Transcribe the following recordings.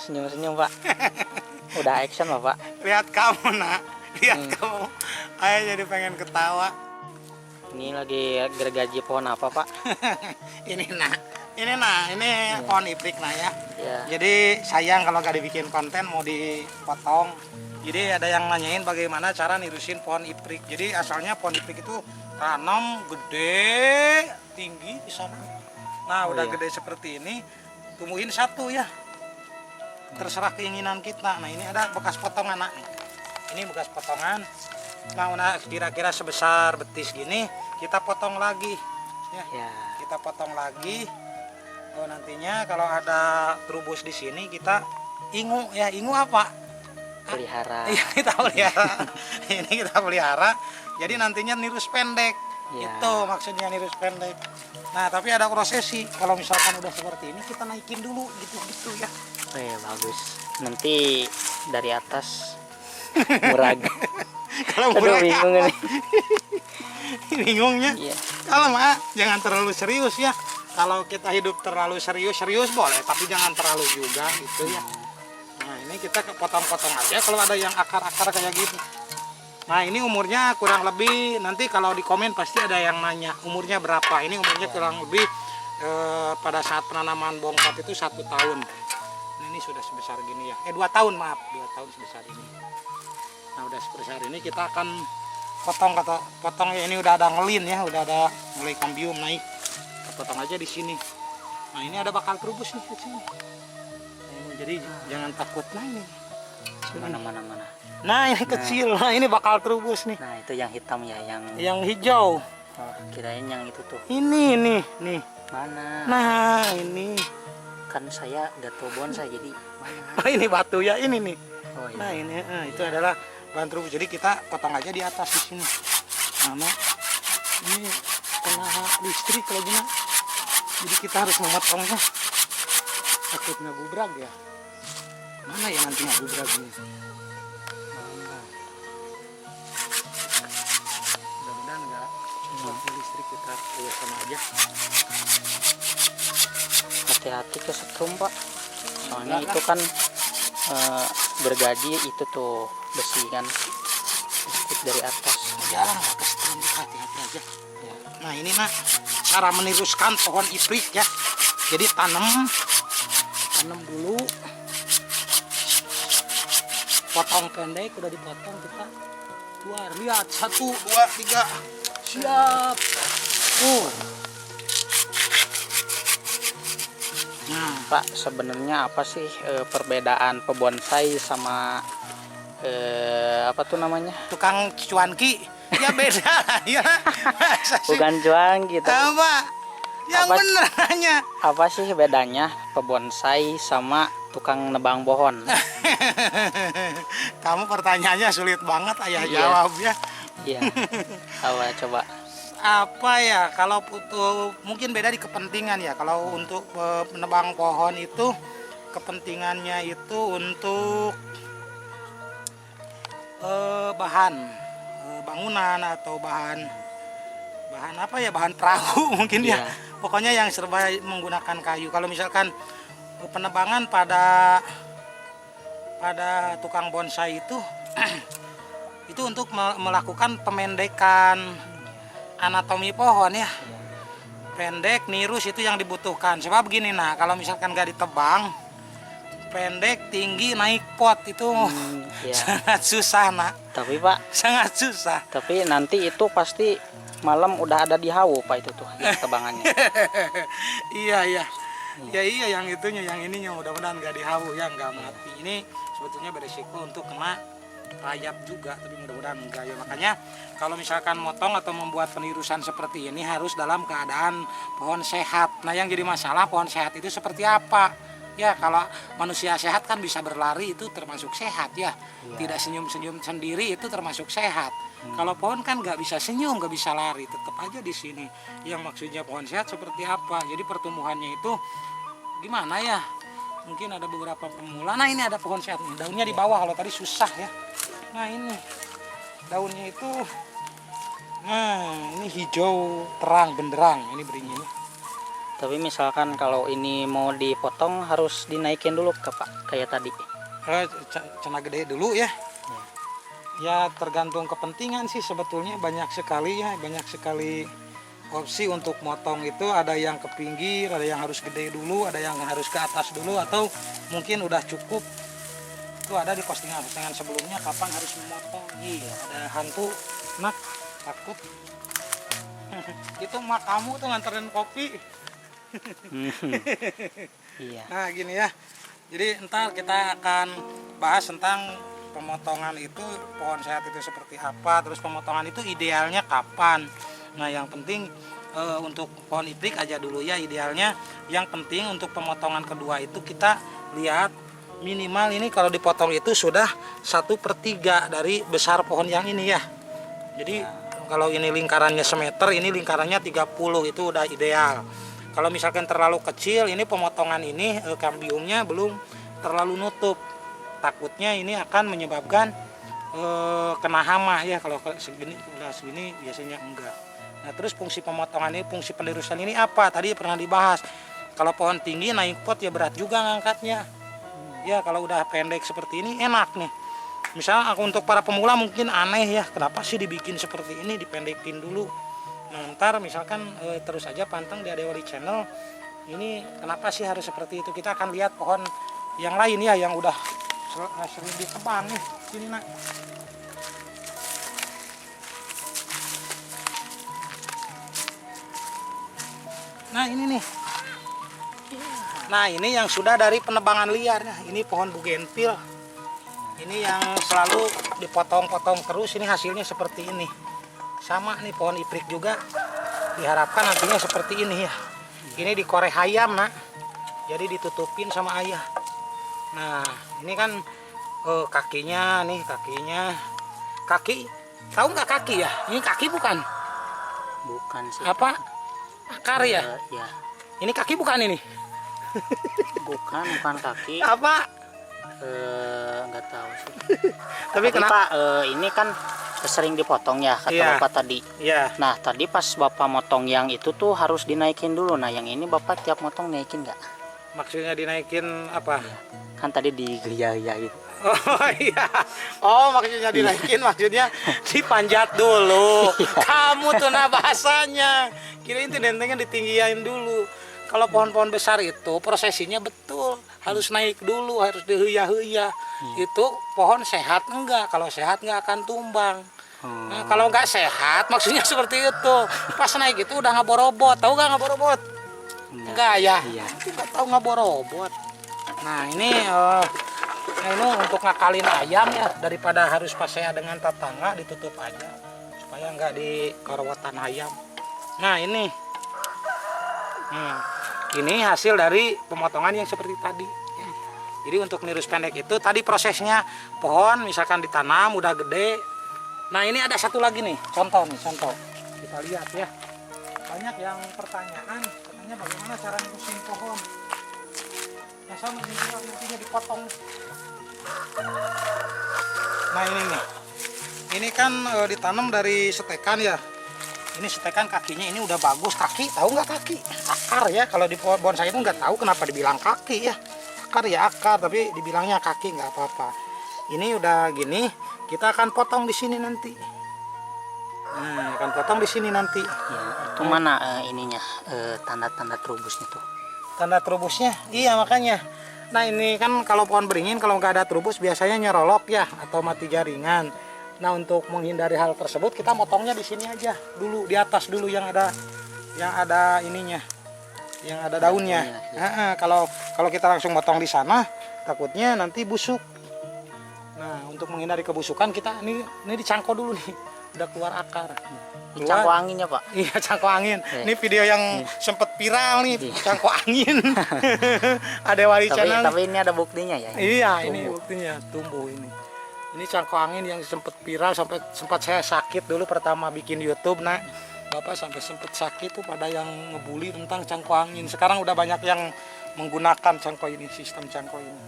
senyum-senyum Pak. Udah action Bapak. Lihat kamu nak, lihat kamu. Ayah jadi pengen ketawa. Ini lagi gergaji pohon apa Pak? Ini pohon iprik nah ya. Ya. Jadi sayang kalau gak dibikin konten mau dipotong. Jadi ada yang nanyain bagaimana cara nirusin pohon iprik. Jadi asalnya pohon iprik itu tanam gede, tinggi di sana. Nah udah gede seperti ini, tumbuhin satu ya. Terserah keinginan kita. Nah ini ada bekas potongan nak nih. Ini bekas potongan. Nah kira-kira sebesar betis gini kita potong lagi ya. Kita potong lagi. Oh, nantinya kalau ada terubus di sini kita ingu ya. Ingu apa? Pelihara. Iya kita pelihara. Ini kita pelihara. Jadi nantinya nirus pendek. Itu maksudnya nirus pendek. Nah tapi ada prosesi. Kalau misalkan udah seperti ini kita naikin dulu gitu ya. Bagus. Nanti dari atas murag. Kalau Aduh bingung ini. Bingungnya. Iya. Kalau mak jangan terlalu serius ya. Kalau kita hidup terlalu serius boleh, tapi jangan terlalu juga gitu ya. Nah ini kita potong-potong aja kalau ada yang akar-akar kayak gitu. Nah ini umurnya kurang lebih, nanti kalau di komen pasti ada yang nanya umurnya berapa. Ini umurnya kurang lebih pada saat penanaman bongkot itu 1 tahun. Ini sudah sebesar gini ya. 2 tahun maaf, 2 tahun sebesar ini. Nah udah sebesar ini kita akan potong ya, ini udah ada ngelin ya, udah ada mulai kambium naik. Kita potong aja di sini. Nah ini ada bakal terubus nih ke sini. Nah, ini, jadi jangan takut. Nah ini Mana. nah ini kecil. Nah ini bakal terubus nih. Nah itu yang hitam ya, Yang hijau. Oh, kirain yang itu tuh. Ini nih. Mana? Nah ini. Kan saya gak tahu bonsai jadi mana? Oh ini batu ya, ini nih. Oh, iya. Nah ini itu adalah bahan terubus. Jadi kita potong aja di atas di sini. Nah ini kena listrik lagi nak. Jadi kita harus memotongnya. Takut ngegubrak ya. Mana ya nanti ngegubraknya? Mudah-mudahan enggak. Mati listrik kita sama aja. Hati-hati kesetrum Pak. Soalnya itu kan gergaji itu tuh besi kan sedikit dari atas. Jarang nggak kesetrum, hati-hati aja. Ya. Nah ini nak cara meniruskan pohon iprik ya. Jadi tanam dulu, potong pendek, udah dipotong kita keluar. Lihat 1, 2, 3, siap. Nah Pak sebenarnya apa sih perbedaan pebonsai sama apa tuh namanya? tukang cuanki ya beda ya. Bukan juang gitu. Apa? Yang Apa? bener nanya. Apa sih bedanya pebonsai sama tukang nebang pohon? Kamu pertanyaannya sulit banget ayah Iya. jawab ya. Iya. Coba. Apa ya, kalau mungkin beda di kepentingan ya. Kalau untuk menebang pohon itu kepentingannya itu untuk bahan bangunan atau bahan apa ya, bahan perahu mungkin ya. Pokoknya yang serba menggunakan kayu. Kalau misalkan penebangan pada tukang bonsai itu itu untuk melakukan pemendekan anatomi pohon ya. Pendek, nirus itu yang dibutuhkan. Sebab begini nah, kalau misalkan gak ditebang, pendek, tinggi, naik pot itu sangat susah nak. Tapi Pak, sangat susah. tapi nanti itu pasti malam udah ada di hawu Pak itu tuh tebangannya. Iya. Ya iya yang itunya, yang ininya mudah-mudahan gak dihawu ya, nggak mati. Ini sebetulnya beresiko untuk kena rayap juga, tapi mudah-mudahan enggak ya. Makanya kalau misalkan motong atau membuat penirusan seperti ini harus dalam keadaan pohon sehat. Nah yang jadi masalah pohon sehat itu seperti apa? Ya kalau manusia sehat kan bisa berlari, itu termasuk sehat ya. Tidak senyum-senyum sendiri itu termasuk sehat. Kalau pohon kan nggak bisa senyum, nggak bisa lari, tetap aja di sini. Yang maksudnya pohon sehat seperti apa? Jadi pertumbuhannya itu gimana ya? Mungkin ada beberapa pemula. Nah ini ada pohon sehat nih, daunnya di bawah. Kalau tadi susah ya. Nah ini daunnya itu, nah ini hijau terang benderang ini beringin. Tapi misalkan kalau ini mau dipotong harus dinaikin dulu ke Pak kayak tadi. Cena gede dulu ya. Ya tergantung kepentingan sih sebetulnya, banyak sekali opsi untuk motong itu. Ada yang ke pinggir, ada yang harus gede dulu, ada yang harus ke atas dulu, atau mungkin udah cukup. Itu ada di postingan-postingan sebelumnya kapan harus memotong. Iya, ada hantu nak takut. Itu mak kamu tuh nganterin kopi. Iya. Nah gini ya, jadi ntar kita akan bahas tentang pemotongan itu, pohon sehat itu seperti apa, terus pemotongan itu idealnya kapan. Nah yang penting untuk pohon iprik aja dulu ya idealnya. Yang penting untuk pemotongan kedua itu kita lihat minimal ini kalau dipotong itu sudah 1/3 dari besar pohon yang ini ya. Jadi kalau ini lingkarannya semeter, ini lingkarannya 30, itu udah ideal. Kalau misalkan terlalu kecil, ini pemotongan ini kambiumnya belum terlalu nutup. Takutnya ini akan menyebabkan kena hama ya. Kalau segini udah segini biasanya enggak. Nah terus fungsi pemotongan ini, fungsi pendirusan ini apa? Tadi pernah dibahas. Kalau pohon tinggi naik pot ya berat juga ngangkatnya. Ya kalau udah pendek seperti ini enak nih. Misalnya untuk para pemula mungkin aneh ya, kenapa sih dibikin seperti ini, dipendekin dulu. Nah ntar misalkan terus aja panteng di Adewali Channel, ini kenapa sih harus seperti itu. Kita akan lihat pohon yang lain ya, yang udah sering ditebang nih. Sini nak. Nah ini nih. Nah ini yang sudah dari penebangan liar. Nah, ini pohon bugenvil. Ini yang selalu dipotong-potong terus, ini hasilnya seperti ini. Sama nih pohon iprik juga diharapkan nantinya seperti ini ya. Ini dikorek ayam nak, jadi ditutupin sama ayah. Nah ini kan kakinya nih, kaki tahu nggak kaki ya? Ini kaki bukan? Bukan sih. Apa? Akar ya? Ya. Ini kaki bukan ini? Bukan kaki. Apa? Nggak tahu sih. Tapi kenapa? Pak, ini kan sering dipotong ya kata Iya. Bapak tadi. Iya. Nah tadi pas Bapak motong yang itu tuh harus dinaikin dulu. Nah yang ini Bapak tiap motong naikin nggak? Maksudnya dinaikin apa? Kan tadi digeliat-geliat. Oh iya. Oh maksudnya dinaikin, maksudnya dipanjat dulu. Kamu tuh nah bahasanya. Kirain itu dentengnya ditinggiin dulu. Kalau pohon-pohon besar itu prosesinya betul, harus naik dulu, harus dihuyah-huyah. Itu pohon sehat enggak? Kalau sehat enggak akan tumbang. Nah, kalau nggak sehat maksudnya seperti itu. Pas naik itu udah ngaborobot. Tahu nggak ngaborobot? Enggak ya? Iya. Nggak tahu ngaborobot. Nah ini untuk ngakalin ayam ya, daripada harus pasea dengan tetangga, ditutup aja supaya nggak dikerowotan ayam. Nah ini hasil dari pemotongan yang seperti tadi. Jadi untuk nirus pendek itu tadi prosesnya, pohon misalkan ditanam udah gede. Nah ini ada satu lagi nih, contoh kita lihat ya. Banyak yang pertanyaan katanya bagaimana cara nirusin pohon. Nah sama intinya dipotong. Nah ini nih, ini kan ditanam dari setekan ya. Ini setekan kakinya ini udah bagus. Kaki tahu nggak kaki? Akar ya. Kalau di bonsai itu nggak tahu kenapa dibilang kaki ya. Akar ya akar, tapi dibilangnya kaki nggak apa-apa. Ini udah gini, kita akan potong di sini nanti. Nah, akan potong di sini nanti. Ya, itu mana ininya tanda-tanda terubusnya tuh? Tanda terubusnya? Iya makanya. Nah ini kan kalau pohon beringin kalau nggak ada terubus biasanya nyerolok ya atau mati jaringan. Nah untuk menghindari hal tersebut kita motongnya di sini aja dulu, di atas dulu yang ada ininya, yang ada daunnya. Kalau kita langsung motong di sana takutnya nanti busuk. Nah untuk menghindari kebusukan kita ini dicangkok dulu nih, udah keluar akar. Cangkok anginnya Pak? Iya cangkok angin. Ini video yang sempet viral nih, cangkok angin. Adewali Channel. Tapi ini ada buktinya ya? Iya ini buktinya tumbuh ini. Ini cangkok angin yang sempat viral, sempat saya sakit dulu pertama bikin YouTube. Nah, Bapak sampai sempat sakit tuh pada yang ngebully tentang cangkok angin. Sekarang udah banyak yang menggunakan cangkok ini, sistem cangkok ini.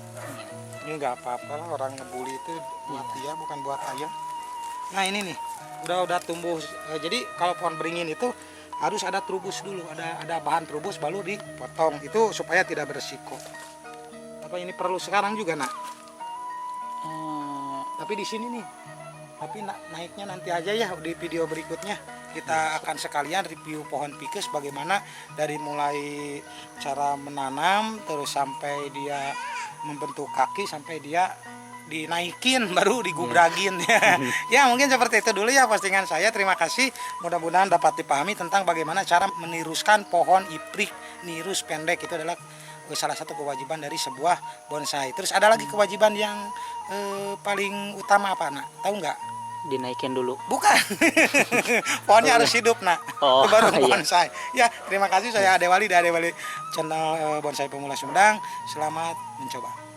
Ini nggak apa-apa lah, orang ngebully itu buat dia bukan buat ayah. Nah ini nih udah tumbuh. Jadi kalau pohon beringin itu harus ada trubus dulu, ada bahan trubus baru dipotong itu supaya tidak beresiko. Apa ini perlu sekarang juga nak? Tapi di sini nih. Tapi naiknya nanti aja ya di video berikutnya. Kita akan sekalian review pohon pikes bagaimana dari mulai cara menanam terus sampai dia membentuk kaki sampai dia dinaikin baru digubragin ya. Ya mungkin seperti itu dulu ya postingan saya. Terima kasih. Mudah-mudahan dapat dipahami tentang bagaimana cara meniruskan pohon iprik nirus pendek. Itu adalah salah satu kewajiban dari sebuah bonsai. Terus ada lagi kewajiban yang paling utama apa nak? Tahu nggak? Dinaikin dulu. Bukan. Pohonnya harus hidup nak. Oh, Itu baru iya. bonsai. Ya terima kasih, saya Ade Wali dari Ade Wali channel Bonsai Pemula Sumedang. Selamat mencoba.